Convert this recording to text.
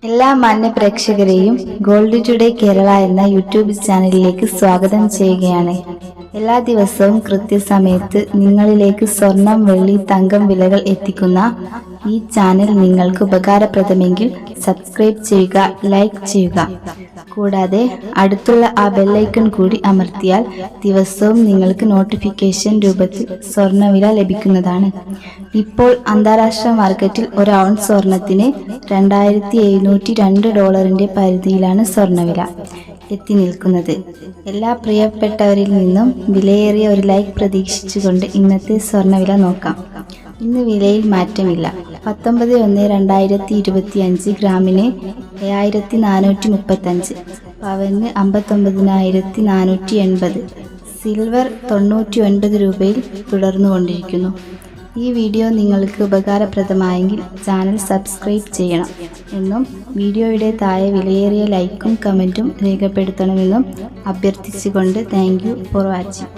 എല്ലാ മാന്യ പ്രേക്ഷകരെയും gold today Kerala എന്ന യൂട്യൂബ് ചാനലിലേക്ക് സ്വാഗതം ചെയ്യുകയാണ്. എല്ലാ ദിവസവും കൃത്യസമയത്ത് നിങ്ങളിലേക്ക് സ്വർണം, വെള്ളി, തങ്കം വിലകൾ എത്തിക്കുന്ന ഈ ചാനൽ നിങ്ങൾക്ക് ഉപകാരപ്രദമെങ്കിൽ സബ്സ്ക്രൈബ് ചെയ്യുക, ലൈക്ക് ചെയ്യുക. കൂടാതെ അടുത്തുള്ള ആ ബെല്ലൈക്കൺ കൂടി അമർത്തിയാൽ ദിവസവും നിങ്ങൾക്ക് നോട്ടിഫിക്കേഷൻ രൂപത്തിൽ സ്വർണ്ണവില ലഭിക്കുന്നതാണ്. ഇപ്പോൾ അന്താരാഷ്ട്ര മാർക്കറ്റിൽ ഒരു ഔൺസ് സ്വർണത്തിന് $2702 പരിധിയിലാണ് സ്വർണ്ണവില എത്തി നിൽക്കുന്നത്. എല്ലാ പ്രിയപ്പെട്ടവരിൽ നിന്നും വിലയേറിയ ഒരു ലൈക്ക് പ്രതീക്ഷിച്ചുകൊണ്ട് ഇന്നത്തെ സ്വർണ്ണവില നോക്കാം. ഇന്ന് വിലയിൽ മാറ്റമില്ല. 19/1/2025 ഗ്രാമിന് 7435, പവന് 59,480, സിൽവർ 99 രൂപയിൽ തുടർന്നുകൊണ്ടിരിക്കുന്നു. ഈ വീഡിയോ നിങ്ങൾക്ക് ഉപകാരപ്രദമായെങ്കിൽ ചാനൽ സബ്സ്ക്രൈബ് ചെയ്യണം എന്നും വീഡിയോയുടെ താഴെ വിലയേറിയ ലൈക്കും കമൻറ്റും രേഖപ്പെടുത്തണമെന്നും അഭ്യർത്ഥിച്ചുകൊണ്ട് താങ്ക് യു ഫോർ വാച്ചിങ്.